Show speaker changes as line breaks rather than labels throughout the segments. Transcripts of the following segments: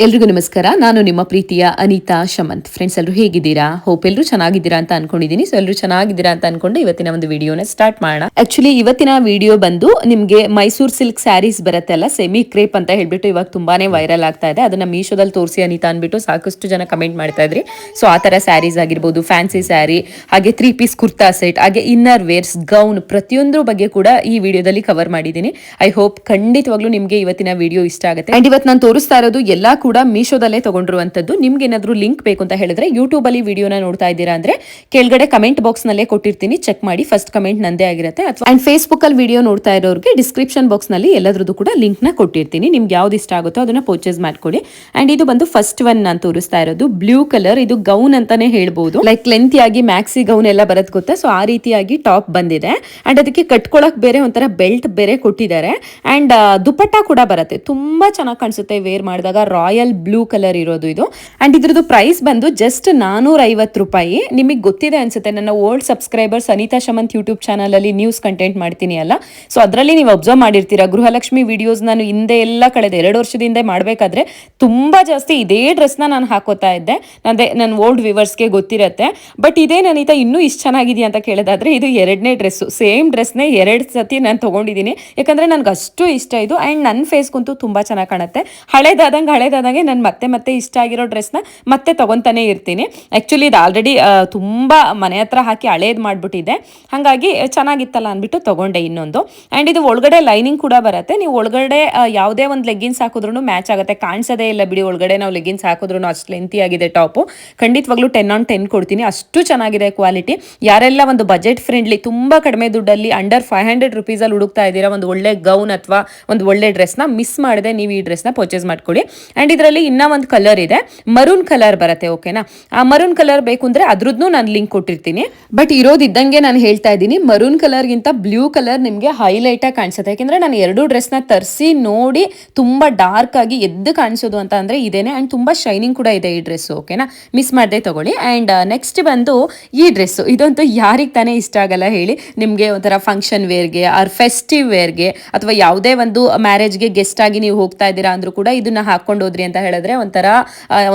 ಎಲ್ರಿಗೂ ನಮಸ್ಕಾರ. ನಾನು ನಿಮ್ಮ ಪ್ರೀತಿಯ ಅನಿತಾ ಶಮಂತ್. ಫ್ರೆಂಡ್ಸ್, ಎಲ್ಲರೂ ಹೇಗಿದ್ದೀರಾ? ಹೋಪ್ ಎಲ್ಲರೂ ಚೆನ್ನಾಗಿದ್ದೀರಾ ಅಂತ ಅನ್ಕೊಂಡಿದ್ದೀನಿ. ಸೊ ಎಲ್ಲರೂ ಚೆನ್ನಾಗಿದ್ದೀರಾ ಅಂತ ಅನ್ಕೊಂಡು ಇವತ್ತಿನ ಒಂದು ವಿಡಿಯೋನ ಸ್ಟಾರ್ಟ್ ಮಾಡೋಣ. ಆಕ್ಚುಲಿ ಇವತ್ತಿನ ವಿಡಿಯೋ ಬಂದು ನಿಮಗೆ ಮೈಸೂರು ಸಿಲ್ಕ್ ಸ್ಯಾರೀಸ್ ಬರುತ್ತೆ ಅಲ್ಲ, ಸೆಮಿ ಕ್ರೇಪ್ ಅಂತ ಹೇಳ್ಬಿಟ್ಟು ಇವಾಗ ತುಂಬಾನೇ ವೈರಲ್ ಆಗ್ತಾ ಇದೆ. ಅದನ್ನ ಮೀಶೋದಲ್ಲಿ ತೋರಿಸಿ ಅನಿತಾ ಅಂದ್ಬಿಟ್ಟು ಸಾಕಷ್ಟು ಜನ ಕಮೆಂಟ್ ಮಾಡ್ತಾ ಇದ್ರಿ. ಸೊ ಆ ತರ ಸ್ಯಾರೀಸ್ ಆಗಿರ್ಬೋದು, ಫ್ಯಾನ್ಸಿ ಸ್ಯಾರಿ, ಹಾಗೆ 3 ಪೀಸ್ ಕುರ್ತಾ ಸೆಟ್, ಹಾಗೆ ಇನ್ನರ್ ವೇರ್ಸ್, ಗೌನ್, ಪ್ರತಿಯೊಂದ್ರ ಬಗ್ಗೆ ಕೂಡ ಈ ವಿಡಿಯೋದಲ್ಲಿ ಕವರ್ ಮಾಡಿದ್ದೀನಿ. ಐ ಹೋಪ್ ಖಂಡಿತವಾಗ್ಲೂ ನಿಮಗೆ ಇವತ್ತಿನ ವಿಡಿಯೋ ಇಷ್ಟ ಆಗುತ್ತೆ. ಅಂಡ್ ಇವತ್ತು ನಾನು ತೋರಿಸ್ತಾ ಇರೋದು ಎಲ್ಲಾ ಕೂಡ ಮೀಶೋದಲ್ಲೇ ತಗೊಂಡಿರುವಂತದ್ದು. ನಿಮ್ಗೆ ಏನಾದ್ರು ಲಿಂಕ್ ಬೇಕು ಅಂತ ಹೇಳಿದ್ರೆ ಯೂಟ್ಯೂಬ್ ಅಲ್ಲಿ ವಿಡಿಯೋನ ನೋಡ್ತಾ ಇದ್ದೀರಾ ಅಂದ್ರೆ ಕೆಳಗಡೆ ಕಮೆಂಟ್ ಬಾಕ್ಸ್ ನಲ್ಲೇ ಕೊಟ್ಟಿರ್ತೀನಿ, ಚೆಕ್ ಮಾಡಿ. ಫಸ್ಟ್ ಕಮೆಂಟ್ ನಂದೇ ಆಗಿರುತ್ತೆ. ಅಥವಾ ಅಂಡ್ ಫೇಸ್ಬುಕ್ ಅಲ್ಲಿ ವಿಡಿಯೋ ನೋಡ್ತಾ ಇರೋರಿಗೆ ಡಿಸ್ಕ್ರಿಪ್ಷನ್ ಬಾಕ್ಸ್ ನಲ್ಲಿ ಎಲ್ಲದ್ರದ್ದು ಕೂಡ ಲಿಂಕ್ ನ ಕೊಟ್ಟಿರ್ತೀನಿ. ನಿಮ್ಗೆ ಯಾವ್ದು ಇಷ್ಟ ಆಗುತ್ತೋ ಅದನ್ನ ಪರ್ಚೇಸ್ ಮಾಡ್ಕೊಳ್ಳಿ. ಅಂಡ್ ಇದು ಬಂದು ಫಸ್ಟ್ ಒನ್ ನಾನು ತೋರಿಸ್ತಾ ಇರೋದು ಬ್ಲೂ ಕಲರ್. ಇದು ಗೌನ್ ಅಂತಾನೆ ಹೇಳ್ಬಹುದು. ಲೈಕ್ ಲೆಂತ್ ಆಗಿ ಮ್ಯಾಕ್ಸಿ ಗೌನ್ ಎಲ್ಲ ಬರತ್ ಗೊತ್ತಾ, ಸೊ ಆ ರೀತಿಯಾಗಿ ಟಾಪ್ ಬಂದಿದೆ. ಅಂಡ್ ಅದಕ್ಕೆ ಕಟ್ಕೊಳಕ್ ಬೇರೆ ಒಂಥರ ಬೆಲ್ಟ್ ಬೇರೆ ಕೊಟ್ಟಿದ್ದಾರೆ. ಅಂಡ್ ದುಪಟ್ಟ ಕೂಡ ಬರುತ್ತೆ, ತುಂಬಾ ಚೆನ್ನಾಗಿ ಕಾಣಿಸುತ್ತೆ ವೇರ್ ಮಾಡಿದಾಗ. ರಾಯಲ್ ಬ್ಲೂ ಕಲರ್ ಇರೋದು ಇದು. ಅಂಡ್ ಇದ್ರದ್ದು ಪ್ರೈಸ್ ಬಂದು ಜಸ್ಟ್ 450 ರೂಪಾಯಿ. ನಿಮಗೆ ಗೊತ್ತಿದೆ ಅನ್ಸುತ್ತೆ, ನನ್ನ old subscribers Anita Shamanth YouTube channel ಅಲ್ಲಿ ನ್ಯೂಸ್ ಕಂಟೆಂಟ್ ಮಾಡ್ತೀನಿ ಅಲ್ಲ, ಸೊ ಅದರಲ್ಲಿ ನೀವು ಅಬ್ಸರ್ವ್ ಮಾಡಿರ್ತೀರಾ, ಗೃಹಲಕ್ಷ್ಮಿ ವಿಡಿಯೋಸ್ ನಾನು ಹಿಂದೆ ಎಲ್ಲ ಕಳೆದ 2 ವರ್ಷದಿಂದ ಮಾಡಬೇಕಾದ್ರೆ ತುಂಬಾ ಜಾಸ್ತಿ ಇದೇ ಡ್ರೆಸ್ ನಾನು ಹಾಕೋತಾ ಇದ್ದೆ. ಅದೇ ನನ್ನ ಓಲ್ಡ್ ವ್ಯೂವರ್ಸ್ಗೆ ಗೊತ್ತಿರತ್ತೆ. ಬಟ್ ಇದೇ ಅನಿತಾ ಇನ್ನೂ ಇಷ್ಟು ಚೆನ್ನಾಗಿದೆಯಾ ಅಂತ ಕೇಳೋದಾದ್ರೆ ಇದು 2ನೇ ಡ್ರೆಸ್ಸು. ಸೇಮ್ ಡ್ರೆಸ್ನೇ 2 ಸತಿ ನಾನು ತಗೊಂಡಿದ್ದೀನಿ, ಯಾಕಂದ್ರೆ ನನ್ಗೆ ಅಷ್ಟು ಇಷ್ಟ ಇದು. ಅಂಡ್ ನನ್ನ ಫೇಸ್ಗಂತೂ ತುಂಬಾ ಚೆನ್ನಾಗಿ ಕಾಣುತ್ತೆ. ಹಳೇದಾದಂಗೆ ನಾನು ಮತ್ತೆ ಇಷ್ಟ ಆಗಿರೋ ಡ್ರೆಸ್ನ ಮತ್ತೆ ತಗೊಂತಾನೆ ಇರ್ತೀನಿ. ಆಕ್ಚುಲಿ ಇದು ಆಲ್ರೆಡಿ ತುಂಬಾ ಮನೆ ಹತ್ರ ಹಾಕಿ ಹಳೇದ್ ಮಾಡ್ಬಿಟ್ಟಿದೆ, ಹಾಗಾಗಿ ಚೆನ್ನಾಗಿತ್ತಲ್ಲ ಅಂದ್ಬಿಟ್ಟು ತಗೊಂಡೆ ಇನ್ನೊಂದು. ಅಂಡ್ ಇದು ಒಳಗಡೆ ಲೈನಿಂಗ್ ಕೂಡ ಬರುತ್ತೆ. ನೀವು ಒಳಗಡೆ ಯಾವುದೇ ಒಂದು ಲೆಗ್ಗಿನ್ಸ್ ಹಾಕಿದ್ರು ಮ್ಯಾಚ್ ಆಗುತ್ತೆ, ಕಾಣಿಸೋದೇ ಇಲ್ಲ ಬಿಡಿ. ಒಳಗಡೆ ನಾವು ಲೆಗ್ಗಿನ್ಸ್ ಹಾಕಿದ್ರು ಅಷ್ಟು ಲೆಂತಿ ಆಗಿದೆ ಟಾಪು. ಖಂಡಿತವಾಗ್ಲೂ 10 on 10 ಕೊಡ್ತೀನಿ, ಅಷ್ಟು ಚೆನ್ನಾಗಿದೆ ಕ್ವಾಲಿಟಿ. ಯಾರೆಲ್ಲ ಒಂದು ಬಜೆಟ್ ಫ್ರೆಂಡ್ಲಿ, ತುಂಬಾ ಕಡಿಮೆ ದುಡ್ಡಲ್ಲಿ ಅಂಡರ್ 500 rupees ಅಲ್ಲಿ ಹುಡುಕ್ತಾ ಇದ್ದೀರಾ ಒಂದು ಒಳ್ಳೆ ಗೌನ್ ಅಥವಾ ಒಂದು ಒಳ್ಳೆ ಡ್ರೆಸ್ನ, ಮಿಸ್ ಮಾಡದೆ ನೀವು ಈ ಡ್ರೆಸ್ನ ಪರ್ಚೇಸ್ ಮಾಡ್ಕೊಳ್ಳಿ. ಅಂಡ್ ಇದರಲ್ಲಿ ಇನ್ನ ಒಂದು ಕಲರ್ ಇದೆ, ಮರೂನ್ ಕಲರ್ ಬರುತ್ತೆ. ಓಕೆನಾ, ಆ ಮರೂನ್ ಕಲರ್ ಬೇಕು ಅಂದ್ರೆ ಅದ್ರದ್ದು ನಾನು ಲಿಂಕ್ ಕೊಟ್ಟಿರ್ತೀನಿ. ಬಟ್ ಇರೋದಿದ್ದಂಗೆ ನಾನು ಹೇಳ್ತಾ ಇದ್ದೀನಿ, ಮರೂನ್ ಕಲರ್ ಗಿಂತ ಬ್ಲೂ ಕಲರ್ ನಿಮಗೆ ಹೈಲೈಟ್ ಆಗಿ ಕಾಣಿಸುತ್ತೆ. ಯಾಕೆಂದ್ರೆ ನಾನು 2 ಡ್ರೆಸ್ನ ತರಿಸಿ ನೋಡಿ ತುಂಬಾ ಡಾರ್ಕ್ ಆಗಿ ಎದ್ದು ಕಾಣಿಸೋದು ಅಂತ ಅಂದ್ರೆ ಇದೇನೆ. ಅಂಡ್ ತುಂಬಾ ಶೈನಿಂಗ್ ಕೂಡ ಇದೆ ಈ ಡ್ರೆಸ್. ಓಕೆನಾ, ಮಿಸ್ ಮಾಡದೆ ತಗೊಳ್ಳಿ. ಅಂಡ್ ನೆಕ್ಸ್ಟ್ ಬಂದು ಈ ಡ್ರೆಸ್. ಇದಂತೂ ಯಾರಿಗೆ ತಾನೇ ಇಷ್ಟ ಆಗಲ್ಲ ಹೇಳಿ. ನಿಮಗೆ ಒಂಥರ ಫಂಕ್ಷನ್ ವೇರ್ಗೆ ಆರ್ ಫೆಸ್ಟಿವ್ ವೇರ್ಗೆ ಅಥವಾ ಯಾವುದೇ ಒಂದು ಮ್ಯಾರೇಜ್ಗೆ ಗೆಸ್ಟ್ ಆಗಿ ನೀವು ಹೋಗ್ತಾ ಇದ್ದೀರಾ ಅಂದ್ರೂ ಕೂಡ ಇದನ್ನ ಹಾಕೊಂಡು ಹೋದ್ರಿ ಅಂತ ಹೇಳಿದ್ರೆ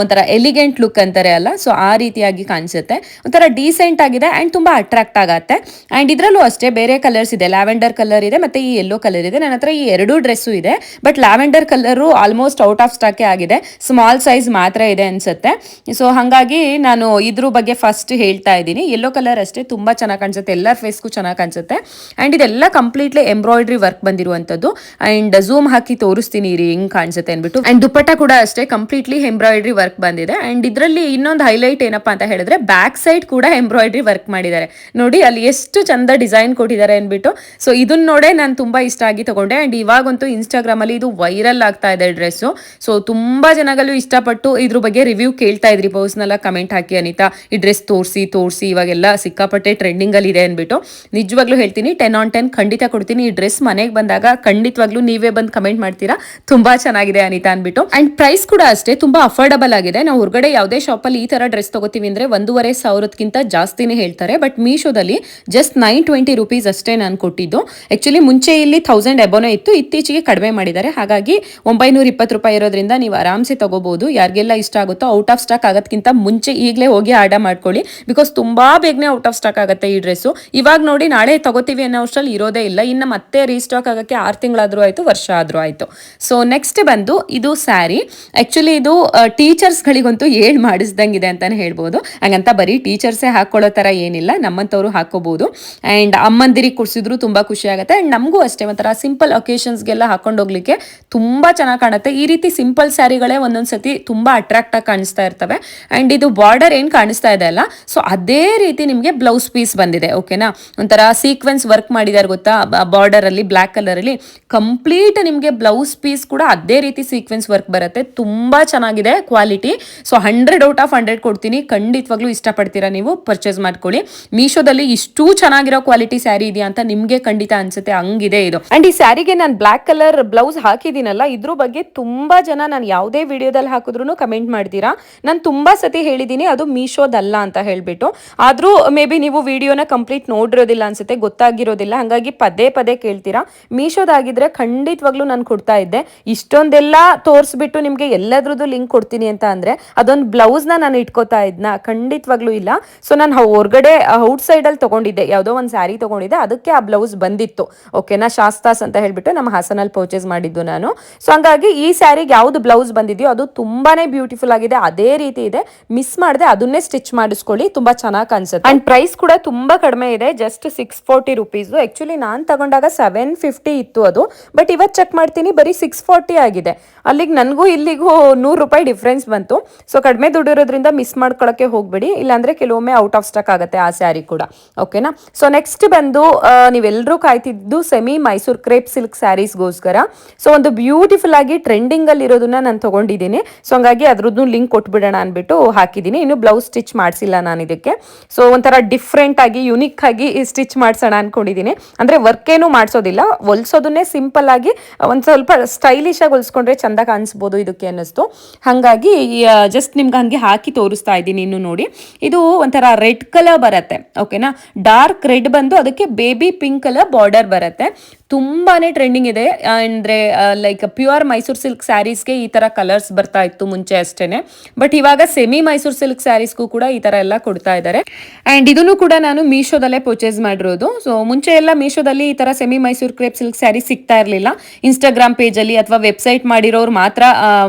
ಒಂಥರ ಎಲಿಗೆಂಟ್ ಲುಕ್ ಅಂತಾರೆ ಅಲ್ಲ, ಸೊ ಆ ರೀತಿಯಾಗಿ ಕಾಣಿಸುತ್ತೆ. ಒಂಥರ ಡೀಸೆಂಟ್ ಆಗಿದೆ ಅಂಡ್ ತುಂಬಾ ಅಟ್ರಾಕ್ಟ್ ಆಗತ್ತೆ. ಅಂಡ್ ಇದ್ರಲ್ಲೂ ಅಷ್ಟೇ ಬೇರೆ ಕಲರ್ಸ್ ಇದೆ, ಲ್ಯಾವೆಂಡರ್ ಕಲರ್ ಇದೆ ಮತ್ತೆ ಈ ಯೆಲ್ಲೋ ಕಲರ್ ಇದೆ. ನನ್ನ ಹತ್ರ ಈ 2 ಡ್ರೆಸ್ಸು ಇದೆ. But lavender colour almost out of stock ಆಗಿದೆ, ಸ್ಮಾಲ್ ಸೈಜ್ ಮಾತ್ರ ಇದೆ ಅನ್ಸುತ್ತೆ. ಸೊ ಹಾಗಾಗಿ ನಾನು ಇದ್ರ ಬಗ್ಗೆ ಫಸ್ಟ್ ಹೇಳ್ತಾ ಇದ್ದೀನಿ. ಯೆಲ್ಲೋ ಕಲರ್ ಅಷ್ಟೇ ತುಂಬಾ ಚೆನ್ನಾಗಿ ಕಾಣಿಸುತ್ತೆ, ಎಲ್ಲರ ಫೇಸ್ಗೂ ಚೆನ್ನಾಗಿ ಕಾಣಿಸುತ್ತೆ. ಅಂಡ್ ಇದೆಲ್ಲ ಕಂಪ್ಲೀಟ್ಲಿ ಎಂಬ್ರಾಯ್ಡ್ರಿ ವರ್ಕ್ ಬಂದಿರುವಂತದ್ದು. ಅಂಡ್ ಝೂಮ್ ಹಾಕಿ ತೋರಿಸ್ತೀನಿ ರೀ ಹೆಂಗ್ ಕಾಣಿಸುತ್ತೆ ಅನ್ಬಿಟ್ಟು. ಅಂಡ್ ದುಪ್ಪಟ್ಟ ಕೂಡ ಅಷ್ಟೇ ಕಂಪ್ಲೀಟ್ಲಿ ಎಂಬ್ರಾಯ್ಡ್ರಿ ವರ್ಕ್ ಬಂದಿದೆ. ಅಂಡ್ ಇದರಲ್ಲಿ ಇನ್ನೊಂದು ಹೈಲೈಟ್ ಏನಪ್ಪಾ ಅಂತ ಹೇಳಿದ್ರೆ ಬ್ಯಾಕ್ ಸೈಡ್ ಕೂಡ ಎಂಬ್ರಾಯ್ಡ್ರಿ ವರ್ಕ್ ಮಾಡಿದ್ದಾರೆ. ನೋಡಿ ಅಲ್ಲಿ ಎಷ್ಟು ಚಂದ ಡಿಸೈನ್ ಕೊಟ್ಟಿದ್ದಾರೆ ಅನ್ಬಿಟ್ಟು. ಸೊ ಇದನ್ನ ನೋಡೇ ನಾನು ತುಂಬಾ ಇಷ್ಟ ಆಗಿ ತಗೊಂಡೆ. ಅಂಡ್ ಇವಾಗಂತೂ ಇನ್ಸ್ಟಾಗ್ರಾಮ್ ಅಲ್ಲಿ ಇದು ವೈರಲ್ ಆಗ್ತಾ ಇದೆ ಡ್ರೆಸ್. ಸೊ ತುಂಬಾ ಜನಗಳು ಇಷ್ಟಪಟ್ಟು ಇದ್ರ ಬಗ್ಗೆ ರಿವ್ಯೂ ಕೇಳ್ತಾ ಇದ್ರಿ, ಪರ್ಸನಲ್ ಆಗಿ ಕಮೆಂಟ್ ಹಾಕಿ ಅನಿತಾ ಈ ಡ್ರೆಸ್ ತೋರಿಸಿ ಇವಾಗೆಲ್ಲ ಸಿಕ್ಕಾಪಟ್ಟೆ ಟ್ರೆಂಡಿಂಗ್ ಅಲ್ಲಿ ಇದೆ ಅನ್ಬಿಟ್ಟು. ನಿಜವಾಗ್ಲೂ ಹೇಳ್ತೀನಿ 10 on 10 ಖಂಡಿತ ಕೊಡ್ತೀನಿ. ಈ ಡ್ರೆಸ್ ಮನೆಗೆ ಬಂದಾಗ ಖಂಡಿತವಾಗ್ಲೂ ನೀವೇ ಬಂದು ಕಮೆಂಟ್ ಮಾಡ್ತೀರಾ ತುಂಬಾ ಚೆನ್ನಾಗಿದೆ ಅನಿತಾ ಅನ್ಬಿಟ್ಟು. ಅಂಡ್ ಪ್ರೈಸ್ ಕೂಡ ಅಷ್ಟೇ ತುಂಬಾ ಅಫೋರ್ಡಬಲ್ ಆಗಿದೆ. ನಾವು ಹೊರಗಡೆ ಯಾವುದೇ ಶಾಪ್ ಅಲ್ಲಿ ಈ ತರ ಡ್ರೆಸ್ ತಗೋತೀವಿ ಅಂದ್ರೆ 1,500ಕ್ಕಿಂತ ಜಾಸ್ತಿನೇ ಹೇಳ್ತಾರೆ. ಬಟ್ ಮೀಶೋದಲ್ಲಿ ಜಸ್ಟ್ 920 ರೂಪೀಸ್ ಅಷ್ಟೇ ನಾನು ಕೊಟ್ಟಿದ್ದು. ಆಕ್ಚುಲಿ ಮುಂಚೆ ಇಲ್ಲಿ 1000 ಎಬೋನೇ ಇತ್ತು, ಇತ್ತೀಚೆಗೆ ಕಡಿಮೆ ಮಾಡಿದ್ದಾರೆ. ಹಾಗಾಗಿ 920 ರೂಪಾಯಿ ಇರೋದ್ರಿಂದ ನೀವು ಆರಾಮ್ಸೆ ತಗೋಬಹುದು. ಯಾರಿಗೆಲ್ಲ ಇಷ್ಟ ಆಗುತ್ತೋ ಔಟ್ ಆಫ್ ಸ್ಟಾಕ್ ಆಗೋದಕ್ಕಿಂತ ಮುಂಚೆ ಈಗಲೇ ಹೋಗಿ ಆರ್ಡರ್ ಮಾಡ್ಕೊಳ್ಳಿ, ಬಿಕಾಸ್ ತುಂಬಾ ಬೇಗನೆ ಔಟ್ ಆಫ್ ಸ್ಟಾಕ್ ಆಗುತ್ತೆ ಈ ಡ್ರೆಸ್ಸು. ಇವಾಗ ನೋಡಿ ನಾಳೆ ತಗೋತೀವಿ ಅನ್ನೋ ಅಷ್ಟರಲ್ಲಿ ಇರೋದೇ ಇಲ್ಲ. ಇನ್ನು ಮತ್ತೆ ರೀಸ್ಟಾಕ್ ಆಗಕ್ಕೆ 6 ತಿಂಗಳಾದ್ರೂ ಆಯ್ತು, ವರ್ಷ ಆದ್ರೂ ಆಯ್ತು. ಸೊ ನೆಕ್ಸ್ಟ್ ಬಂದು ಇದು ಸ್ಯಾರಿ. ಆಕ್ಚುಲಿ ಇದು ಟೀಚರ್ಸ್ ಗಳಿಗಂತೂ ಮಾಡಿಸ್ದಂಗಿದೆ ಅಂತಾನೆ ಹೇಳ್ಬೋದು. ಹಂಗಂತ ಬರೀ ಟೀಚರ್ಸೇ ಹಾಕೊಳ್ಳೋ ತರ ಏನಿಲ್ಲ, ನಮ್ಮಂತವ್ರು ಹಾಕೋಬಹುದು. ಅಂಡ್ ಅಮ್ಮಂದಿರಿಗೆ ಕೊಡ್ಸಿದ್ರು ತುಂಬಾ ಖುಷಿ ಆಗುತ್ತೆ. ಅಂಡ್ ನಮಗೂ ಅಷ್ಟೇ ಒಂಥರ ಸಿಂಪಲ್ ಒಕೇಶನ್ಸ್ಗೆಲ್ಲ ಹಾಕೊಂಡು ಹೋಗ್ಲಿಕ್ಕೆ ತುಂಬಾ ಚೆನ್ನಾಗಿ ಕಾಣುತ್ತೆ. ಈ ರೀತಿ ಸಿಂಪಲ್ ಸ್ಯಾರಿಗಳೇ ಒಂದೊಂದ್ಸತಿ ತುಂಬಾ ಅಟ್ರಾಕ್ಟ್ ಆಗಿ ಕಾಣಿಸ್ತಾ ಇರ್ತವೆ. ಅಂಡ್ ಇದು ಬಾರ್ಡರ್ ಏನ್ ಕಾಣಿಸ್ತಾ ಇದೆ ಅಲ್ಲ, ಸೊ ಅದೇ ರೀತಿ ನಿಮಗೆ ಬ್ಲೌಸ್ ಪೀಸ್ ಬಂದಿದೆ. ಓಕೆನಾ, ಒಂಥರ ಸೀಕ್ವೆನ್ಸ್ ವರ್ಕ್ ಮಾಡಿದಾರೆ ಗೊತ್ತಾ ಬಾರ್ಡರ್ ಅಲ್ಲಿ, ಬ್ಲಾಕ್ ಕಲರ್ ಅಲ್ಲಿ ಕಂಪ್ಲೀಟ್ ನಿಮಗೆ ಬ್ಲೌಸ್ ಪೀಸ್ ಕೂಡ ಅದೇ ರೀತಿ ಸೀಕ್ವೆನ್ಸ್ ವರ್ಕ್ ಬರುತ್ತೆ. ತುಂಬಾ ಚೆನ್ನಾಗಿದೆ ಕ್ವಾಲಿಟಿ. ಸೊ 100 out of 100 ಕೊಡ್ತೀನಿ. ಖಂಡಿತವಾಗ್ಲೂ ಇಷ್ಟಪಡ್ತೀರಾ ನೀವು, ಪರ್ಚೇಸ್ ಮಾಡ್ಕೊಳ್ಳಿ. ಮೀಶೋದಲ್ಲಿ ಇಷ್ಟು ಚೆನ್ನಾಗಿರೋ ಕ್ವಾಲಿಟಿ ಸ್ಯಾರಿ ಇದೆಯಾ ಅಂತ ನಿಮ್ಗೆ ಖಂಡಿತ ಅನ್ಸುತ್ತೆ, ಹಂಗಿದೆ ಇದು. ಅಂಡ್ ಈ ಸ್ಯಾರಿಗೆ ನಾನು ಬ್ಲಾಕ್ ಕಲರ್ ಬ್ಲೌಸ್ ಹಾಕಿದ್ದೀನಲ್ಲ, ಇದ್ರ ಬಗ್ಗೆ ತುಂಬಾ ಜನ ನಾನು ಯಾವುದೇ ವಿಡಿಯೋದಲ್ಲಿ ಹಾಕಿದ್ರು ಕಮೆಂಟ್ ಮಾಡ್ತೀರಾ. ನಾನು ತುಂಬಾ ಸತಿ ಹೇಳಿದ್ದೀನಿ ಅದು ಮೀಶೋದಲ್ಲ ಅಂತ ಹೇಳ್ಬಿಟ್ಟು. ಆದ್ರೂ ಮೇ ಬಿ ನೀವು ವಿಡಿಯೋನ ಕಂಪ್ಲೀಟ್ ನೋಡಿರೋದಿಲ್ಲ ಅನ್ಸುತ್ತೆ, ಗೊತ್ತಾಗಿರೋದಿಲ್ಲ, ಹಾಗಾಗಿ ಪದೇ ಕೇಳ್ತೀರಾ. ಮೀಶೋದಾಗಿದ್ರೆ ಖಂಡಿತವಾಗ್ಲೂ ನಾನು ಕೊಡ್ತಾ ಇದ್ದೆ. ಇಷ್ಟೊಂದೆಲ್ಲ ತೋರಿಸ್ಬಿಟ್ಟು ನಿಮಗೆ ಎಲ್ಲದ್ರದ್ದು ಲಿಂಕ್ ಕೊಡ್ತೀನಿ ಅಂತ ಅಂದರೆ ಅದೊಂದು ಬ್ಲೌಸ್ನ ನಾನು ಇಟ್ಕೋತಾ ಇದ್ನ, ಖಂಡಿತವಾಗ್ಲೂ ಇಲ್ಲ. ಸೊ ನಾನು ಹೊರಗಡೆ ಔಟ್ ಸೈಡಲ್ಲಿ ತೊಗೊಂಡಿದ್ದೆ, ಯಾವುದೋ ಒಂದು ಸ್ಯಾರಿ ತೊಗೊಂಡಿದ್ದೆ, ಅದಕ್ಕೆ ಆ ಬ್ಲೌಸ್ ಬಂದಿತ್ತು. ಓಕೆನಾ, ಶಾಸ್ತಾಸ್ ಅಂತ ಹೇಳ್ಬಿಟ್ಟು ನಮ್ಮ ಹಾಸನಲ್ಲಿ ಪರ್ಚೇಸ್ ಮಾಡಿದ್ದು ನಾನು. ಸೊ ಹಂಗಾಗಿ ಈ ಸ್ಯಾರಿಗೆ ಯಾವುದು ಬ್ಲೌಸ್ ಬಂದಿದೆಯೋ ಅದು ತುಂಬಾನೇ ಬ್ಯೂಟಿಫುಲ್ ಆಗಿದೆ, ಅದೇ ರೀತಿ ಇದೆ. ಮಿಸ್ ಮಾಡದೆ ಅದನ್ನೇ ಸ್ಟಿಚ್ ಮಾಡಿಸ್ಕೊಳ್ಳಿ, ತುಂಬಾ ಚೆನ್ನಾಗಿ ಕಾಣಿಸುತ್ತೆ. ಅಂಡ್ ಪ್ರೈಸ್ ಕೂಡ ತುಂಬಾ ಕಡಿಮೆ ಇದೆ, ಜಸ್ಟ್ 640 ರುಪೀಸ್. ಆಕ್ಚುಲಿ ನಾನು ತಗೊಂಡಾಗ 750 ಇತ್ತು ಅದು, ಬಟ್ ಇವತ್ತು ಚೆಕ್ ಮಾಡ್ತೀನಿ ಬರೀ 640 ಆಗಿದೆ. ಅಲ್ಲಿಗೆ ನನಗೂ ಇಲ್ಲಿಗೂ 100 ರೂಪಾಯಿ ಡಿಫ್ರೆನ್ಸ್ ಬಂತು. ಸೊ ಕಡಿಮೆ ದುಡ್ಡು ಇರೋದ್ರಿಂದ ಮಿಸ್ ಮಾಡ್ಕೊಳಕ್ಕೆ ಹೋಗ್ಬೇಡಿ, ಇಲ್ಲಾಂದ್ರೆ ಕೆಲವೊಮ್ಮೆ ಔಟ್ ಆಫ್ ಸ್ಟಾಕ್ ಆಗುತ್ತೆ ಆ ಸ್ಯಾರಿ ಕೂಡ. ಓಕೆನಾ. ಸೊ ನೆಕ್ಸ್ಟ್ ಬಂದು ನೀವೆಲ್ಲರೂ ಕಾಯ್ತಿದ್ದು ಸೆಮಿ ಮೈಸೂರು ಕ್ರೇಪ್ ಸಿಲ್ಕ್ ಸ್ಯಾರೀಸ್ಗೋಸ್ಕರ. ಸೊ ಒಂದು ಬ್ಯೂಟಿಫುಲ್ ಆಗಿ ಟ್ರೆಂಡಿಂಗ್ ಅಲ್ಲಿ ಇರೋದನ್ನ ನಾನು ತಗೊಂಡಿದ್ದೀನಿ. ಸೊ ಹಂಗಾಗಿ ಅದ್ರದ್ದು ಲಿಂಕ್ ಕೊಟ್ಬಿಡೋಣ ಅಂದ್ಬಿಟ್ಟು ಹಾಕಿದ್ದೀನಿ. ಇನ್ನು ಬ್ಲೌಸ್ ಸ್ಟಿಚ್ ಮಾಡಿಸಿಲ್ಲ ನಾನು ಇದಕ್ಕೆ. ಸೊ ಒಂಥರ ಡಿಫ್ರೆಂಟ್ ಆಗಿ ಯುನಿಕ್ ಆಗಿ ಸ್ಟಿಚ್ ಮಾಡ್ಸೋಣ ಅನ್ಕೊಂಡಿದ್ದೀನಿ. ಅಂದ್ರೆ ವರ್ಕ್ ಏನು ಮಾಡಿಸೋದಿಲ್ಲ, ಹೊಲ್ಸೋದನ್ನೇ ಸಿಂಪಲ್ ಆಗಿ ಒಂದು ಸ್ವಲ್ಪ ಸ್ಟೈಲಿಶ್ ಆಗಿ ಹೊಲ್ಸ್ಕೊಂಡ್ರೆ ಚಂದ ಕಾಣಿಸ್ಬೋದು ಇದಕ್ಕೆ ಅನ್ನಿಸ್ತು. ಹಾಗಾಗಿ ಜಸ್ಟ್ ನಿಮ್ಗೆ ಹಂಗೆ ಹಾಕಿ ತೋರಿಸ್ತಾ ಇದ್ದೀನಿ. ಇನ್ನು ನೋಡಿ, ಇದು ಒಂಥರ ರೆಡ್ ಕಲರ್ ಬರುತ್ತೆ. ಓಕೆನಾ, ಡಾರ್ಕ್ ರೆಡ್ ಬಂದು ಅದಕ್ಕೆ ಬೇಬಿ ಪಿಂಕ್ ಕಲರ್ ಬಾರ್ಡರ್ ಬರುತ್ತೆ. ತುಂಬಾನೇ ಟ್ರೆಂಡಿಂಗ್ ಇದೆ. ಅಂದ್ರೆ ಲೈಕ್ ಪ್ಯೂರ್ ಮೈಸೂರು ಸಿಲ್ಕ್ ಸ್ಯಾರೀಸ್ಗೆ ಈ ತರ ಕಲರ್ಸ್ ಬರ್ತಾ ಇತ್ತು ಮುಂಚೆ ಅಷ್ಟೇನೆ, ಬಟ್ ಇವಾಗ ಸೆಮಿ ಮೈಸೂರು ಸಿಲ್ಕ್ ಸ್ಯಾರೀಸ್ಗೂ ಕೂಡ ಈ ತರ ಎಲ್ಲ ಕೊಡ್ತಾ ಇದ್ದಾರೆ. ಅಂಡ್ ಇದನ್ನು ಕೂಡ ನಾನು ಮೀಶೋದಲ್ಲೇ ಪರ್ಚೇಸ್ ಮಾಡಿರೋದು. ಸೊ ಮುಂಚೆ ಎಲ್ಲ ಮೀಶೋದಲ್ಲಿ ಈ ತರ semi Mysore crepe silk sari ಸಿಗ್ತಾ ಇರಲಿಲ್ಲ. ಇನ್ಸ್ಟಾಗ್ರಾಮ್ ಪೇಜಲ್ಲಿ ಅಥವಾ ವೆಬ್ಸೈಟ್ ಮಾಡಿರೋರು ಮಾತ್ರ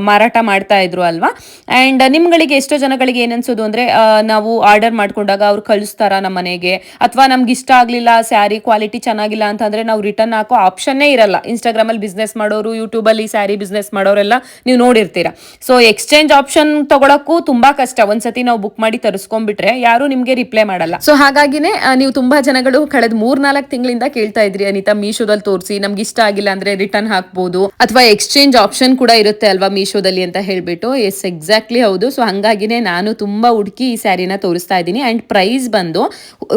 ಮಾರಾಟ ಮಾಡ್ತಾ ಇದ್ರು ಅಲ್ವಾ. ಅಂಡ್ ನಿಮ್ಗಳಿಗೆ ಎಷ್ಟೋ ಜನಗಳಿಗೆ ಏನನ್ಸೋದು ಅಂದ್ರೆ ನಾವು ಆರ್ಡರ್ ಮಾಡ್ಕೊಂಡಾಗ ಅವ್ರು ಕಳಿಸ್ತಾರ ನಮ್ಮ ಮನೆಗೆ, ಅಥವಾ ನಮ್ಗೆ ಇಷ್ಟ ಆಗ್ಲಿಲ್ಲ ಸ್ಯಾರಿ ಕ್ವಾಲಿಟಿ ಚೆನ್ನಾಗಿಲ್ಲ ಅಂತಂದ್ರೆ ನಾವು ರಿಟರ್ನ್ ಹಾಕೋ ಆಪ್ಷನ್ನೇ ಇರಲ್ಲ. ಇನ್ಸ್ಟಾಗ್ರಾಮ್ ಅಲ್ಲಿ ಬಿಸ್ನೆಸ್ ಮಾಡೋರು, ಯೂಟ್ಯೂಬ್ ಅಲ್ಲಿ ಸ್ಯಾರಿ ಬಿಸ್ನೆಸ್ ಮಾಡೋರೆಲ್ಲ ನೀವು ನೋಡಿರ್ತೀರಾ. ಸೊ ಎಕ್ಸ್ಚೇಂಜ್ ಆಪ್ಷನ್ ತಗೊಳಕ್ಕೂ ತುಂಬಾ ಕಷ್ಟ. ಒಂದ್ಸತಿ ನಾವು ಬುಕ್ ಮಾಡಿ ತರಿಸ್ಕೊಂಡ್ಬಿಟ್ರೆ ಯಾರು ನಿಮ್ಗೆ ರಿಪ್ಲೈ ಮಾಡಲ್ಲ. ಸೊ ಹಾಗಾಗಿನೇ ನೀವು ತುಂಬಾ ಜನಗಳು ಕಳೆದ 3-4 ತಿಂಗಳಿಂದ ಕೇಳ್ತಾ ಇದ್ರಿ, ಅನಿತಾ ಮೀಶೋದಲ್ಲಿ ತೋರಿಸಿ, ನಮ್ಗೆ ಇಷ್ಟ ಆಗಿಲ್ಲ ಅಂದ್ರೆ ರಿಟರ್ನ್ ಹಾಕ್ಬೋದು, ಅಥವಾ ಎಕ್ಸ್ಚೇಂಜ್ ಆಪ್ಷನ್ ಕೂಡ ಇರುತ್ತೆ ಅಲ್ವಾ ಮೀಶೋದಲ್ಲಿ ಅಂತ ಹೇಳ್ಬಿಟ್ಟು. ಎಸ್, ಎಕ್ಸಾಕ್ಟ್ಲಿ ಹೌದು. ಸೊ ಹಂಗಾಗಿನೇ ನಾನು ತುಂಬಾ ಹುಡುಕಿ ಈ ಸ್ಯಾರಿನ ತೋರಿಸ್ತಾ ಇದ್ದೀನಿ. ಅಂಡ್ ಪ್ರೈಸ್ ಬಂದು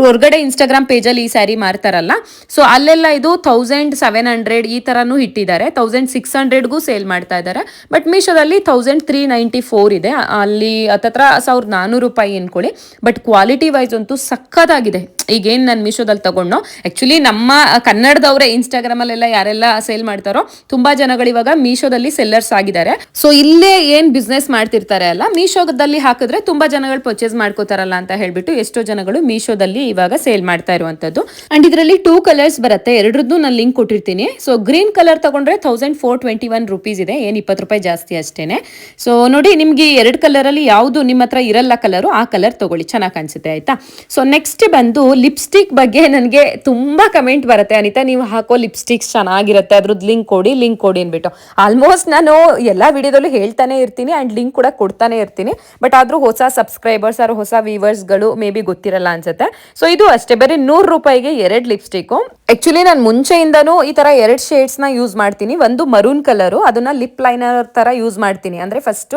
ಹೊರಗಡೆ ಇನ್ಸ್ಟಾಗ್ರಾಮ್ ಪೇಜಲ್ಲಿ ಈ ಸ್ಯಾರಿ ಮಾರ್ತಾರಲ್ಲ, ಸೊ ಅಲ್ಲೆಲ್ಲ ಇದು 1700 ಈ ತರನು ಇಟ್ಟಿದ್ದಾರೆ. 1600ಗೂ ಸೇಲ್ ಮಾಡ್ತಾ ಇದ್ದಾರೆ. ಬಟ್ ಮೀಶೋದಲ್ಲಿ 1394 ಇದೆ. ಅಲ್ಲಿ ಹತ್ತತ್ರ 1400 ರೂಪಾಯಿ ಅನ್ಕೊಳ್ಳಿ. ಬಟ್ ಕ್ವಾಲಿಟಿ ವೈಸ್ ಅಂತೂ ಸಕ್ಕತ್ತಾಗಿದೆ. ಈಗೇನು ನಾನು ಮೀಶೋದಲ್ಲಿ ತಗೊಂಡು, ಆಕ್ಚುಲಿ ನಮ್ಮ ಕನ್ನಡದವರೇ ಇನ್ಸ್ಟಾಗ್ರಾಮ್ ಅಲ್ಲೆಲ್ಲ ಯಾರೆಲ್ಲ ಸೇಲ್ ಮಾಡ್ತಾರೋ ತುಂಬಾ ಜನಗಳು ಇವಾಗ ಮೀಶೋದಲ್ಲಿ ಸೆಲ್ಲರ್ಸ್ ಆಗಿದ್ದಾರೆ. ಸೊ ಇಲ್ಲೇ ಏನ್ ಬಿಸ್ನೆಸ್ ಮಾಡ್ತಿರ್ತಾರೆ ಅಲ್ಲ, ಮೀಶೋದಲ್ಲಿ ಹಾಕಿದ್ರೆ ತುಂಬಾ ಜನಗಳು ಪರ್ಚೇಸ್ ಮಾಡ್ಕೋತಾರಲ್ಲ ಅಂತ ಹೇಳ್ಬಿಟ್ಟು ಎಷ್ಟೋ ಜನಗಳು ಮೀಶೋದಲ್ಲಿ ಇವಾಗ ಸೇಲ್ ಮಾಡ್ತಾ ಇರುವಂತದ್ದು. ಅಂಡ್ ಇದರಲ್ಲಿ 2 ಕಲರ್ಸ್ ಬರುತ್ತೆ, ಎರಡರದ್ದು ನಾನು ಲಿಂಕ್ ಕೊಟ್ಟಿರ್ತೀನಿ. ಸೊ ಗ್ರೀನ್ ಕಲರ್ ತಗೊಂಡ್ರೆ 1421 ರುಪೀಸ್ ಇದೆ, ಏನ್ 20 ರೂಪಾಯಿ ಜಾಸ್ತಿ ಅಷ್ಟೇನೆ. ಸೊ ನೋಡಿ, ನಿಮ್ಗೆ 2 ಕಲರ್ ಅಲ್ಲಿ ಯಾವ್ದು ನಿಮ್ಮ ಹತ್ರ ಇರಲ್ಲ ಕಲರು, ಆ ಕಲರ್ ತಗೊಳ್ಳಿ, ಚೆನ್ನಾಗಿ ಕಾಣಿಸುತ್ತೆ. ಆಯ್ತಾ. ಸೊ ನೆಕ್ಸ್ಟ್ ಬಂದು ಲಿಪ್ಸ್ಟಿಕ್ ಬಗ್ಗೆ ನನಗೆ ತುಂಬಾ ಕಮೆಂಟ್ ಬರುತ್ತೆ, ಅನಿತಾ ನೀವು ಹಾಕೋ ಲಿಪ್ಸ್ಟಿಕ್ಸ್ ಚೆನ್ನಾಗಿರುತ್ತೆ, ಅದ್ರದ್ದು ಲಿಂಕ್ ಕೊಡಿ ಅನ್ಬಿಟ್ಟು. ಆಲ್ಮೋಸ್ಟ್ ನಾನು ಎಲ್ಲಾ ವಿಡಿಯೋದಲ್ಲೂ ಹೇಳ್ತಾನೆ ಇರ್ತೀನಿ ಅಂಡ್ ಲಿಂಕ್ ಕೂಡ ಕೊಡ್ತಾನೆ ಇರ್ತೀನಿ. ಬಟ್ ಆದ್ರೂ ಹೊಸ ಸಬ್ಸ್ಕ್ರೈಬರ್ಸ್ ಆರ್ ಹೊಸ ವ್ಯೂವರ್ಸ್ಗಳು ಮೇ ಬಿ ಗೊತ್ತಿರಲ್ಲ ಅನ್ಸುತ್ತೆ. ಸೊ ಇದು ಅಷ್ಟೇ, ಬರೀ 100 ರೂಪಾಯಿಗೆ 2 ಲಿಪ್ಸ್ಟಿಕ್. ಆಕ್ಚುಲಿ ನಾನು ಮುಂಚೆಯಿಂದನೂ ಈ ತರ 2 ಶೇಡ್ಸ್ ನ ಯೂಸ್ ಮಾಡ್ತೀನಿ. ಒಂದು ಮರೂನ್ ಕಲರು, ಅದನ್ನ ಲಿಪ್ ಲೈನರ್ ತರ ಯೂಸ್ ಮಾಡ್ತೀನಿ. ಅಂದ್ರೆ ಫಸ್ಟ್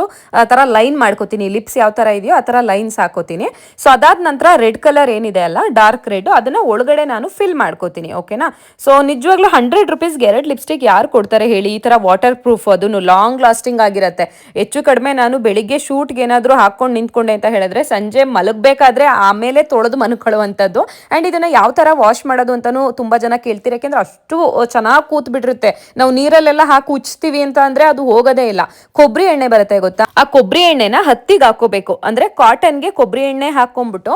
ತರ ಲೈನ್ ಮಾಡ್ಕೋತೀನಿ, ಲಿಪ್ಸ್ ಯಾವ ತರ ಇದೆಯೋ ಆ ತರ ಲೈನ್ಸ್ ಹಾಕೋತೀನಿ. ಸೊ ಅದಾದ ನಂತರ ರೆಡ್ ಕಲರ್ ಏನಿದೆ ಅಲ್ಲ, ಡಾರ್ಕ್ ರೆಡ್, ಅದನ್ನ ಒಳಗಡೆ ನಾನು ಫಿಲ್ ಮಾಡ್ಕೋತೀನಿ. ಓಕೆನಾ. ಸೊ ನಿಜವಾಗ್ಲೂ 100 ರೂಪೀಸ್ಗೆ 2 ಲಿಪ್ಸ್ಟಿಕ್ ಯಾರು ಕೊಡ್ತಾರೆ ಹೇಳಿ? ಈ ತರ ವಾಟರ್ ಪ್ರೂಫ್, ಅದನ್ನು ಲಾಂಗ್ ಲಾಸ್ಟಿಂಗ್ ಆಗಿರುತ್ತೆ. ಹೆಚ್ಚು ಕಡಿಮೆ ನಾನು ಬೆಳಿಗ್ಗೆ ಶೂಟ್ಗೆ ಏನಾದ್ರು ಹಾಕೊಂಡು ನಿಂತ್ಕೊಂಡೆ ಅಂತ ಹೇಳಿದ್ರೆ ಸಂಜೆ ಮಲಗಬೇಕಾದ್ರೆ ಆಮೇಲೆ ತೊಳೆದು ಮನ್ಕೊಳ್ಳುವಂಥದ್ದು. ಅಂಡ್ ಇದನ್ನ ಯಾವ ತರ ವಾಶ್ ಮಾಡೋದು ಅಂತಾನು ತುಂಬಾ ಜನ ಕೇಳ್ತೀರ, ಯಾಕೆಂದ್ರೆ ಅಷ್ಟು ಚೆನ್ನಾಗಿ ಕೂತ್ ಬಿಟ್ಟಿರುತ್ತೆ. ನಾವು ನೀರಲ್ಲೆಲ್ಲ ಹಾಕಿ ಉಚ್ತೀವಿ ಅಂತ ಅಂದ್ರೆ ಅದು ಹೋಗೋದೇ ಇಲ್ಲ. ಕೊಬ್ಬರಿ ಎಣ್ಣೆ ಬರುತ್ತೆ ಗೊತ್ತಾ, ಆ ಕೊಬ್ಬರಿ ಎಣ್ಣೆನ ಹತ್ತಿಗೆ ಹಾಕೋಬೇಕು. ಅಂದ್ರೆ ಕಾಟನ್ಗೆ ಕೊಬ್ಬರಿ ಎಣ್ಣೆ ಹಾಕೊಂಡ್ಬಿಟ್ಟು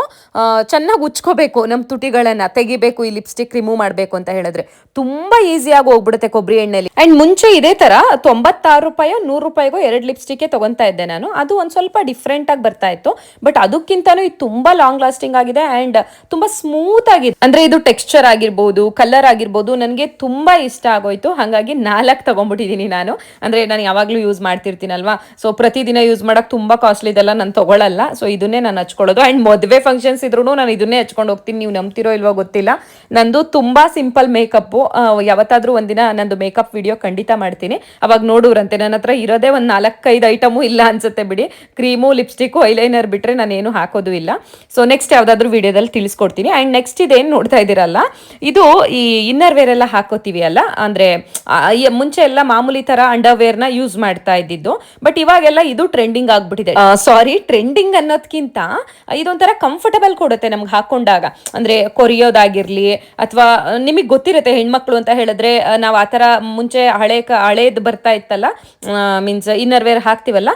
ಚೆನ್ನಾಗಿ ಉಚ್ಕೋಬೇಕು, ನಮ್ ತುಟಿಗಳನ್ನ ತೆಗಿಬೇಕು, ಈ ಲಿಪ್ಸ್ಟಿಕ್ ರಿಮೂವ್ ಮಾಡ್ಬೇಕು ಅಂತ ಹೇಳಿದ್ರೆ ತುಂಬಾ ಈಸಿಯಾಗಿ ಹೋಗ್ಬಿಡುತ್ತೆ ಕೊಬ್ಬರಿ ಎಣ್ಣೆಲಿ. ಅಂಡ್ ಮುಂಚೆ ಇದೇ ತರ 96 ರೂಪಾಯಿ 100 ರೂಪಾಯಿಗೂ 2 ಲಿಪ್ಸ್ಟಿಕ್ ತಗೊಂತಾ ಇದ್ದೆ ನಾನು. ಅದು ಒಂದ್ ಸ್ವಲ್ಪ ಡಿಫ್ರೆಂಟ್ ಆಗಿ ಬರ್ತಾ ಇತ್ತು. ಬಟ್ ಅದಕ್ಕಿಂತಾನು ಇದು ತುಂಬಾ ಲಾಂಗ್ ಲಾಸ್ಟಿಂಗ್ ಆಗಿದೆ ಅಂಡ್ ತುಂಬಾ ಸ್ಮೂತ್ ಆಗಿದೆ. ಅಂದ್ರೆ ಇದು ಟೆಕ್ಸ್ಚರ್ ಆಗಿರ್ಬೋದು, ಕಲರ್ ಆಗಿರ್ಬೋದು, ನನಗೆ ತುಂಬಾ ಇಷ್ಟ ಆಗೋಯ್ತು. ಹಾಗಾಗಿ 4 ತಗೊಂಡ್ಬಿಟ್ಟಿದೀನಿ ನಾನು. ಅಂದ್ರೆ ನಾನು ಯಾವಾಗ್ಲೂ ಯೂಸ್ ಮಾಡ್ತಿರ್ತೀನಲ್ವಾ, ಸೊ ಪ್ರತಿದಿನ ಯೂಸ್ ಮಾಡಕ್ ತುಂಬಾ ಕಾಸ್ಟ್ಲಿ ಇದೆಲ್ಲ ನಾನು ತಗೊಳ್ಳಲ್ಲ. ಸೊ ಇದನ್ನೇ ನಾನು ಹಚ್ಕೊಳ್ಳೋದು. ಅಂಡ್ ಮದುವೆ ಫಂಕ್ಷನ್ಸ್ ಇದ್ರೂ ನಾನು ಇದನ್ನೇ ಹಚ್ಕೊಂಡು ಹೋಗ್ತೀನಿ. ನೀವು ನಂಬ್ತಿರೋ ಇಲ್ವೋ ಗೊತ್ತಿಲ್ಲ, ನಂದು ತುಂಬಾ ಸಿಂಪಲ್ ಮೇಕಪ್. ಯಾವತ್ತಾದ್ರೂ ಒಂದಿನ ನಂದು ಮೇಕಪ್ ವಿಡಿಯೋ ಖಂಡಿತ ಮಾಡ್ತೀನಿ, ಅವಾಗ ನೋಡೋರಂತೆ. ನನ್ನ ಹತ್ರ ಇರೋದೇ ಒಂದು 4-5 ಐಟಮು ಇಲ್ಲ ಅನ್ಸುತ್ತೆ ಬಿಡಿ. ಕ್ರೀಮು, ಲಿಪ್ಸ್ಟಿಕ್, ಐಲೈನರ್ ಬಿಟ್ರೆ ನಾನೇನು ಹಾಕೋದು ಇಲ್ಲ. ಸೊ ನೆಕ್ಸ್ಟ್ ಯಾವ್ದಾದ್ರು ವಿಡಿಯೋದಲ್ಲಿ ತಿಳಿಸ್ಕೊಡ್ತೀನಿ. ಅಂಡ್ ನೆಕ್ಸ್ಟ್ ಇದೇನು ನೋಡ್ತಾ ಇದ್ದೀರಲ್ಲ, ಇದು ಈ ಇನ್ನರ್ ವೇರ್ ಎಲ್ಲ ಹಾಕೋತೀವಿ ಅಲ್ಲ, ಅಂದ್ರೆ ಮುಂಚೆ ಎಲ್ಲ ಮಾಮೂಲಿ ತರ ಅಂಡರ್ ವೇರ್ ನ ಯೂಸ್ ಮಾಡ್ತಾ ಇದ್ದಿದ್ದು, ಬಟ್ ಇವಾಗೆಲ್ಲ ಇದು ಟ್ರೆಂಡಿಂಗ್ ಆಗ್ಬಿಟ್ಟಿದೆ. ಸಾರಿ, ಟ್ರೆಂಡಿಂಗ್ ಅನ್ನೋದ್ಕಿಂತ ಇದೊಂಥರ ಕಂಫರ್ಟಬಲ್ ಕೊಡುತ್ತೆ ನಮ್ಗೆ ಹಾಕೊಂಡಾಗ. ಅಂದ್ರೆ ಕೊರಿಯೋದಾಗಿರ್ಲಿ, ಅಥವಾ ನಿಮಗೆ ಗೊತ್ತಿರುತ್ತೆ ಹೆಣ್ಮಕ್ಳು ಅಂತ ಹೇಳಿದ್ರೆ ನಾವು ಆತರ ಮುಂಚೆ ಹಳೇದು ಬರ್ತಾ ಇತ್ತಲ್ಲ, ಮೀನ್ಸ್ ಇನ್ನರ್ ವೇರ್ ಹಾಕ್ತಿವಲ್ಲ,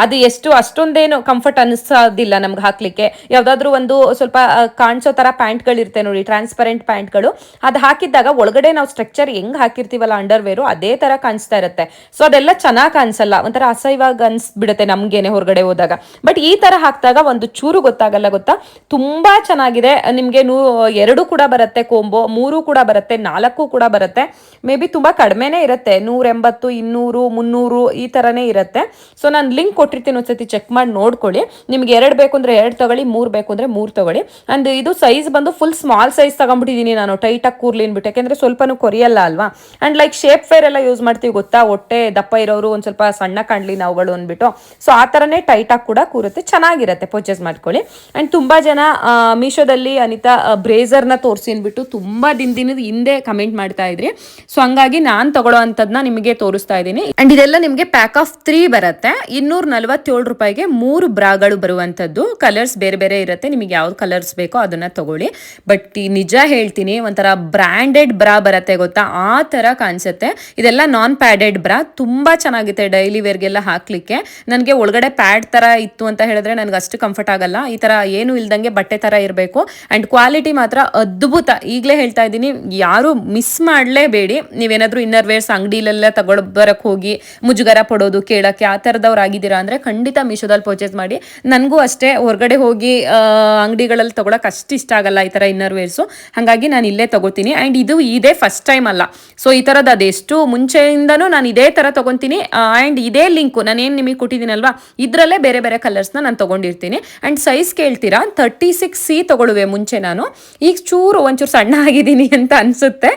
ಅದು ಅಷ್ಟೊಂದೇನು ಕಂಫರ್ಟ್ ಅನಿಸೋದಿಲ್ಲ ನಮ್ಗೆ ಹಾಕ್ಲಿಕ್ಕೆ. ಯಾವ್ದಾದ್ರು ಒಂದು ಸ್ವಲ್ಪ ಕಾಣಿಸೋ ತರ ಪ್ಯಾಂಟ್ಗಳಿರುತ್ತೆ ನೋಡಿ, ಟ್ರಾನ್ಸ್ಪರೆಂಟ್ ಪ್ಯಾಂಟ್ಗಳು, ಅದು ಹಾಕಿದ್ದಾಗ ಒಳಗಡೆ ನಾವು ಸ್ಟ್ರಕ್ಚರ್ ಹೆಂಗ್ ಹಾಕಿರ್ತೀವಲ್ಲ ಅಂಡರ್ ವೇರು, ಅದೇ ತರ ಕಾಣಿಸ್ತಾ ಇರುತ್ತೆ. ಸೊ ಅದೆಲ್ಲ ಚೆನ್ನಾಗಿ ಕಾಣಿಸಲ್ಲ, ಒಂಥರ ಅಸಹ್ಯವಾಗಿ ಅನ್ಸ್ಬಿಡುತ್ತೆ ನಮ್ಗೇನೆ ಹೊರಗಡೆ ಹೋದಾಗ. ಬಟ್ ಈ ತರ ಹಾಕಿದಾಗ ಒಂದು ಚೂರು ಗೊತ್ತಾಗಲ್ಲ ಗೊತ್ತಾ, ತುಂಬಾ ಚೆನ್ನಾಗಿದೆ. ನಿಮ್ಗೆ 2 ಕೂಡ ಬರುತ್ತೆ ಕೋಂಬೋ, 3 ಕೂಡ ಬರುತ್ತೆ, 4 ಕೂಡ ಬರುತ್ತೆ. ಮೇ ಬಿ ತುಂಬಾ ಕಡಿಮೆನೇ ಇರುತ್ತೆ, 180, 200, 300 ಈ ತರನೇ ಇರುತ್ತೆ. ಸೊ ನಾನು ಲಿಂಕ್ ಕೊಟ್ಟಿರ್ತೀನಿ, ಒಂದ್ಸತಿ ಚೆಕ್ ಮಾಡಿ ನೋಡ್ಕೊಳ್ಳಿ. ನಿಮ್ಗೆ 2 ಬೇಕು ಅಂದ್ರೆ 2 ತಗೊಳ್ಳಿ, 3 ಬೇಕು ಅಂದ್ರೆ 3 ತಗೊಳ್ಳಿ. ಅಂಡ್ ಇದು ಸೈಜ್ ಬಂದು ಫುಲ್ ಸ್ಮಾಲ್ ಸೈಜ್ ತಗೊಂಡ್ಬಿಟ್ಟಿದೀನಿ ನಾನು, ಟೈಟ್ ಆಗಿ ಕೂರ್ಲಿ ಅನ್ಬಿಟ್ಟು, ಯಾಕಂದ್ರೆ ಸ್ವಲ್ಪನೂ ಕೊರಿಯಲ್ಲ ಅಲ್ವಾ. ಅಂಡ್ ಲೈಕ್ ಶೇಪ್ ಫೇರ್ ಎಲ್ಲ ಯೂಸ್ ಮಾಡ್ತೀವಿ ಗೊತ್ತಾ, ಹೊಟ್ಟೆ ದಪ್ಪ ಇರೋರು ಒಂದ್ ಸ್ವಲ್ಪ ಸಣ್ಣ ಕಾಣ್ಲಿ ನಾವುಗಳು ಅಂದ್ಬಿಟ್ಟು, ಸೊ ಆ ತರನೇ ಟೈಟ್ ಆಗಿ ಕೂಡ ಕೂರುತ್ತೆ, ಚೆನ್ನಾಗಿರುತ್ತೆ, ಪರ್ಚೇಸ್ ಮಾಡ್ಕೊಳ್ಳಿ. ಅಂಡ್ ತುಂಬಾ ಜನ ಮೀಶೋದಲ್ಲಿ ಅನಿತಾ ಬ್ರೇಸರ್ ನ ತೋರಿಸಿ ಅನ್ಬಿಟ್ಟು ತುಂಬಾ ದಿನದ ಹಿಂದೆ ಕಮೆಂಟ್ ಮಾಡ್ತಾ ಇದ್ರಿ. ಸೊ ಹಂಗಾಗಿ ನಾನ್ ತಗೊಳ್ಳೋ ಅಂತದ್ನ ನಿಮಗೆ ತೋರಿಸ್ತಾ ಇದ್ದೀನಿ. ಅಂಡ್ ಇದೆಲ್ಲ ನಿಮ್ಗೆ ಪ್ಯಾಕ್ ಆಫ್ 3 ಬರುತ್ತೆ, 247 ರೂಪಾಯಿಗೆ 3 ಬ್ರಾಗಳು ಬರುವಂತದ್ದು. ಕಲರ್ಸ್ ಬೇರೆ ಬೇರೆ ಇರುತ್ತೆ, ನಿಮಗೆ ಯಾವ್ದು ಕಲರ್ಸ್ ಬೇಕೋ ಅದನ್ನ ತಗೊಳ್ಳಿ. ಬಟ್ ನಿಜ ಹೇಳ್ತೀನಿ, ಒಂಥರ ಬ್ರಾಂಡೆಡ್ ಬ್ರಾ ಬರುತ್ತೆ ಗೊತ್ತಾ, ಆ ತರ ಕಾಣಿಸುತ್ತೆ. ಇದೆಲ್ಲ ನಾನ್ ಪ್ಯಾಡೆಡ್ ಬ್ರಾ, ತುಂಬಾ ಚೆನ್ನಾಗಿದೆ ಡೈಲಿ ವೇರ್ಗೆಲ್ಲ ಹಾಕ್ಲಿಕ್ಕೆ. ನನಗೆ ಒಳಗಡೆ ಪ್ಯಾಡ್ ತರ ಇತ್ತು ಅಂತ ಹೇಳಿದ್ರೆ ನನಗೆ ಅಷ್ಟು ಕಂಫರ್ಟ್ ಆಗಲ್ಲ. ಈ ತರ ಏನು ಇಲ್ದಂಗೆ ಬಟ್ಟೆ ತರ ಇರಬೇಕು. ಅಂಡ್ ಕ್ವಾಲಿಟಿ ಮಾತ್ರ ಅದ್ಭುತ. ಈಗಲೇ ಹೇಳ್ತಾ ಇದ್ದೀನಿ, ಯಾರು ಮಿಸ್ ಮಾಡಲೇಬೇಡಿ. ನೀವೇನಾದ್ರೂ ಇನ್ನರ್ ವೇರ್ಸ್ ಅಂಗಡಿಲೆಲ್ಲ ಬರಕ್ ಹೋಗಿ ಮುಜುಗರ ಪಡೋದು ಕೇಳಕ್ಕೆ ಆ ಥರದವ್ರು ಆಗಿದ್ದೀರಾ ಅಂದ್ರೆ ಖಂಡಿತ ಮೀಶೋದಲ್ಲಿ ಪರ್ಚೇಸ್ ಮಾಡಿ. ನನಗೂ ಅಷ್ಟೇ, ಹೊರಗಡೆ ಹೋಗಿ ಅಂಗಡಿಗಳಲ್ಲಿ ತಗೊಳಕ್ ಅಷ್ಟು ಇಷ್ಟ ಆಗಲ್ಲ ಈ ತರ ಇನ್ನರ್ ವೇರ್ಸು, ಹಾಗಾಗಿ ನಾನು ಇಲ್ಲೇ ತಗೋತೀನಿ. ಅಂಡ್ ಇದು ಇದೇ ಫಸ್ಟ್ ಟೈಮ್ ಅಲ್ಲ, ಸೊ ಈ ತರದ್ದು ಅದೆಷ್ಟು ಮುಂಚೆಯಿಂದನೂ ನಾನು ಇದೇ ತರ ತಗೊಂತೀನಿ. ಅಂಡ್ ಇದೇ ಲಿಂಕು ನಾನೇನು ನಿಮಗೆ ಕೊಟ್ಟಿದ್ದೀನಲ್ವಾ, ಇದ್ರಲ್ಲೇ ಬೇರೆ ಬೇರೆ ಕಲರ್ಸ್ನ ನಾನು ತಗೊಂಡಿರ್ತೀನಿ. ಅಂಡ್ ಸೈಜ್ ಕೇಳ್ತೀರಾ, 36C ತಗೊಳ್ಳುವೆ ಮುಂಚೆ ನಾನು. ಈಗ ಒಂಚೂರು ಸಣ್ಣ ಆಗಿದ್ದೀನಿ ಅಂತ ಅನ್ಸುತ್ತೆ,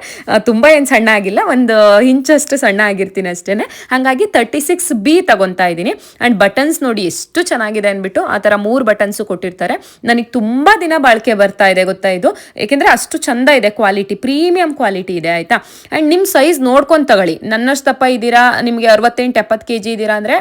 ತುಂಬಾ ಏನು ಸಣ್ಣ ಆಗಿಲ್ಲ, ಒಂದು ಇಂಚಷ್ಟು ಸಣ್ಣ ಆಗಿರ್ತೀನಿ ಅಷ್ಟೇನೆ. ಹಾಗಾಗಿ 36B ತಗೊಂತಾ ಇದ್ದೀನಿ. ಅಂಡ್ ಬಟನ್ಸ್ ನೋಡಿ ಎಷ್ಟು ಚೆನ್ನಾಗಿದೆ ಅಂದ್ಬಿಟ್ಟು, ಆ ಥರ 3 ಬಟನ್ಸು ಕೊಟ್ಟಿರ್ತಾರೆ. ನನಗೆ ತುಂಬಾ ದಿನ ಬಾಳಿಕೆ ಬರ್ತಾ ಇದೆ ಗೊತ್ತಾ ಇದು, ಯಾಕೆಂದ್ರೆ ಅಷ್ಟು ಚಂದ ಇದೆ, ಕ್ವಾಲಿಟಿ ಪ್ರೀಮಿಯಂ ಕ್ವಾಲಿಟಿ ಇದೆ ಆಯ್ತಾ. ಅಂಡ್ ನಿಮ್ಮ ಸೈಜ್ ನೋಡ್ಕೊಂಡು ತಗೊಳ್ಳಿ. ನನ್ನಷ್ಟು ದಪ್ಪ ಇದ್ದೀರಾ, ನಿಮಗೆ 68-70 kg ಇದ್ದೀರಾ ಅಂದ್ರೆ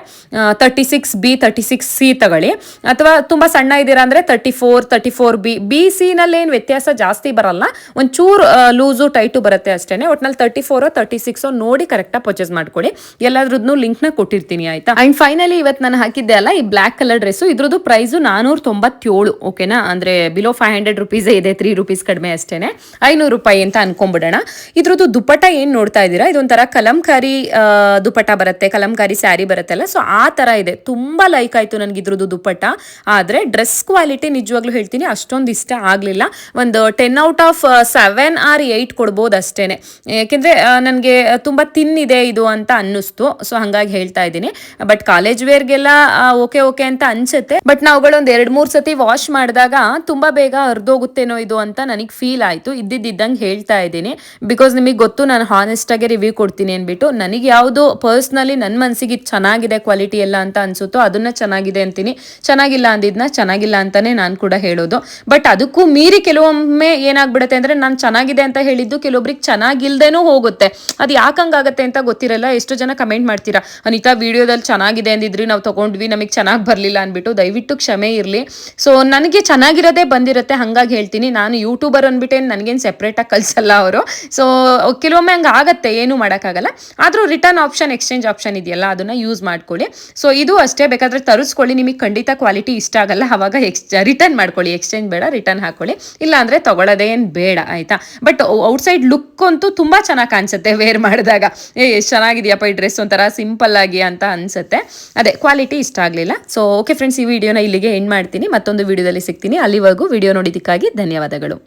36B 36C ತಗೊಳ್ಳಿ. ಅಥವಾ ತುಂಬಾ ಸಣ್ಣ ಇದ್ದೀರಾ ಅಂದ್ರೆ 34B. BC ನಲ್ಲಿ ಏನು ವ್ಯತ್ಯಾಸ ಜಾಸ್ತಿ ಬರಲ್ಲ, ಒಂಚೂರು ಲೂಸು ಟೈಟು ಬರುತ್ತೆ ಅಷ್ಟೇನೆ. ಒಟ್ನಲ್ಲಿ 34 36 ನೋಡಿ ಕರೆಕ್ಟಾಗಿ ಪರ್ಚೇಸ್ ಮಾಡ್ಕೊಳ್ಳಿ. ಎಲ್ಲಾದ್ರದ್ದು ಲಿಂಕ್ ನ ಕೊಟ್ಟಿರ್ತೀನಿ ಆಯ್ತಾ. ಅಂಡ್ ಫೈನಲಿ ಇವತ್ತು ನಾನು ಹಾಕಿದ್ದೆ ಅಲ್ಲ ಈ ಬ್ಲಾಕ್ ಕಲರ್ ಡ್ರೆಸ್, ಇದ್ರದ್ದು ಪ್ರೈಸ್ 497, ಓಕೆನಾ. ಅಂದ್ರೆ ಬಿಲೋ 500 ರೂಪೀಸ್ ಇದೆ, 3 ರೂಪೀಸ್ ಕಡಿಮೆ ಅಷ್ಟೇನೆ, 500 ರೂಪಾಯಿ ಅಂತ ಅನ್ಕೊಂಡ್ಬಿಡೋಣ. ಇದ್ರದ್ದು ದುಪ್ಪಟ್ಟ ಏನ್ ನೋಡ್ತಾ ಇದ್ದೀರಾ, ಇದೊಂಥರ ಕಲಂಕಾರಿ ದುಪ್ಪಟ್ಟ ಬರುತ್ತೆ, ಕಲಂಕಾರಿ ಸ್ಯಾರಿ ಬರುತ್ತಲ್ಲ, ಸೊ ಆ ತರ ಇದೆ. ತುಂಬಾ ಲೈಕ್ ಆಯ್ತು ನನಗೆ ಇದ್ರದ್ದು ದುಪ್ಪಟ್ಟ. ಆದ್ರೆ ಡ್ರೆಸ್ ಕ್ವಾಲಿಟಿ ನಿಜವಾಗ್ಲೂ ಹೇಳ್ತೀನಿ ಅಷ್ಟೊಂದು ಇಷ್ಟ ಆಗ್ಲಿಲ್ಲ. ಒಂದು 10 ಔಟ್ ಆಫ್ 7 or 8 ಕೊಡ್ಬೋದು ಅಷ್ಟೇನೆ, ಯಾಕೆಂದ್ರೆ ನನಗೆ ತುಂಬಾ ತಿನ್ನಿದೆ ಇದು ಅಂತ ಅನ್ನಿಸ್ತು. ಸೊ ಹಂಗಾಗಿ ಹೇಳ್ತಾ ಇದ್ದೀನಿ. ಬಟ್ ಕಾಲೇಜ್ ವೇರ್ಗೆಲ್ಲ ಓಕೆ ಅಂತ ಅನ್ಸುತ್ತೆ. ಬಟ್ ನಾವುಗಳು ಒಂದು 2-3 ಸತಿ ವಾಶ್ ಮಾಡಿದಾಗ ತುಂಬಾ ಬೇಗ ಹರಿದೋಗುತ್ತೇನೋ ಇದು ಅಂತ ನನಗೆ ಫೀಲ್ ಆಯ್ತು. ಇದ್ದಂಗೆ ಹೇಳ್ತಾ ಇದ್ದೀನಿ, ಬಿಕಾಸ್ ನಿಮಗೆ ಗೊತ್ತು ನಾನು ಹಾನೆಸ್ಟ್ ಆಗಿ ರಿವ್ಯೂ ಕೊಡ್ತೀನಿ ಅನ್ಬಿಟ್ಟು. ನನಗೆ ಯಾವುದು ಪರ್ಸ್ನಲಿ ನನ್ನ ಮನಸ್ಸಿಗೆ ಚೆನ್ನಾಗಿದೆ ಕ್ವಾಲಿಟಿ ಎಲ್ಲ ಅಂತ ಅನ್ಸುತ್ತೋ ಅದನ್ನ ಚೆನ್ನಾಗಿದೆ ಅಂತೀನಿ, ಚೆನ್ನಾಗಿಲ್ಲ ಅಂದಿದ್ನ ಚೆನ್ನಾಗಿಲ್ಲ ಅಂತಾನೆ ನಾನು ಕೂಡ ಹೇಳೋದು. ಬಟ್ ಅದಕ್ಕೂ ಮೀರಿ ಕೆಲವೊಮ್ಮೆ ಏನಾಗ್ಬಿಡುತ್ತೆ ಅಂದ್ರೆ ನಾನು ಚೆನ್ನಾಗಿದೆ ಅಂತ ಹೇಳಿದ್ದು ಕೆಲವೊಬ್ರಿಗೆ ಚೆನ್ನಾಗಿಲ್ದೇನೂ ಹೋಗುತ್ತೆ. ಅದು ಯಾಕಂಗಾಗತ್ತೆ ಅಂತ ಗೊತ್ತಿರಲ್ಲ. ಎಷ್ಟು ಜನ ಕಮೆಂಟ್ ಮಾಡ್ತೀರಾ, ಅನಿತಾ ವಿಡಿಯೋದಲ್ಲಿ ಚೆನ್ನಾಗಿದೆ ಅಂದಿದ್ರಿ, ನಾವು ತಗೊಂಡ್ವಿ, ನಮಗೆ ಚೆನ್ನಾಗಿ ಬರಲಿಲ್ಲ ಅಂದ್ಬಿಟ್ಟು. ದಯವಿಟ್ಟು ಕ್ಷಮೆ ಇರಲಿ. ಸೊ ನನಗೆ ಚೆನ್ನಾಗಿರೋದೇ ಬಂದಿರುತ್ತೆ, ಹಂಗಾಗಿ ಹೇಳ್ತೀನಿ. ನಾನು ಯೂಟ್ಯೂಬರ್ ಅಂದ್ಬಿಟ್ಟೇನು ನನಗೇನು ಸೆಪ್ರೇಟಾಗಿ ಕಳಿಸಲ್ಲ ಅವರು. ಸೊ ಕೆಲವೊಮ್ಮೆ ಹಂಗೆ ಆಗತ್ತೆ, ಏನು ಮಾಡೋಕ್ಕಾಗಲ್ಲ. ಆದರೂ ರಿಟರ್ನ್ ಆಪ್ಷನ್, ಎಕ್ಸ್ಚೇಂಜ್ ಆಪ್ಷನ್ ಇದೆಯಲ್ಲ, ಅದನ್ನ ಯೂಸ್ ಮಾಡ್ಕೊಳ್ಳಿ. ಸೊ ಇದು ಅಷ್ಟೇ, ಬೇಕಾದ್ರೆ ತರಿಸ್ಕೊಳ್ಳಿ. ನಿಮಗೆ ಖಂಡಿತ ಕ್ವಾಲಿಟಿ ಇಷ್ಟ ಆಗಲ್ಲ, ಅವಾಗ ರಿಟರ್ನ್ ಮಾಡ್ಕೊಳ್ಳಿ. ಎಕ್ಸ್ಚೇಂಜ್ ಬೇಡ, ರಿಟರ್ನ್ ಹಾಕೊಳ್ಳಿ. ಇಲ್ಲ ಅಂದ್ರೆ ತಗೊಳ್ಳೋದೇನು ಬೇಡ ಆಯ್ತಾ. ಬಟ್ ಔಟ್ಸೈಡ್ ಲುಕ್ ಅಂತೂ ತುಂಬಾ ಚೆನ್ನಾಗಿ ಕಾಣಿಸುತ್ತೆ ವೇರ್ ಮಾಡಿದಾಗ. ಎಷ್ಟು ಚೆನ್ನಾಗಿದೆಯಪ್ಪ ಈ ಡ್ರೆಸ್, ಒಂಥರ ಸಿಂಪಲ್ ಆಗಿ ಅಂತ ಅನ್ಸುತ್ತೆ. ಅದೇ ಕ್ವಾಲಿಟಿ ಇಷ್ಟ ಆಗಲಿಲ್ಲ. ಸೊ ಓಕೆ ಫ್ರೆಂಡ್ಸ್, ಈ ವಿಡಿಯೋನ ಇಲ್ಲಿಗೆ ಎಂಡ್ ಮಾಡ್ತೀನಿ. ಮತ್ತೊಂದು ವಿಡಿಯೋದಲ್ಲಿ ಸಿಗ್ತೀನಿ. ಅಲ್ಲಿವರೆಗೂ ವಿಡಿಯೋ ನೋಡಿದ್ದಕ್ಕಾಗಿ ಧನ್ಯವಾದಗಳು.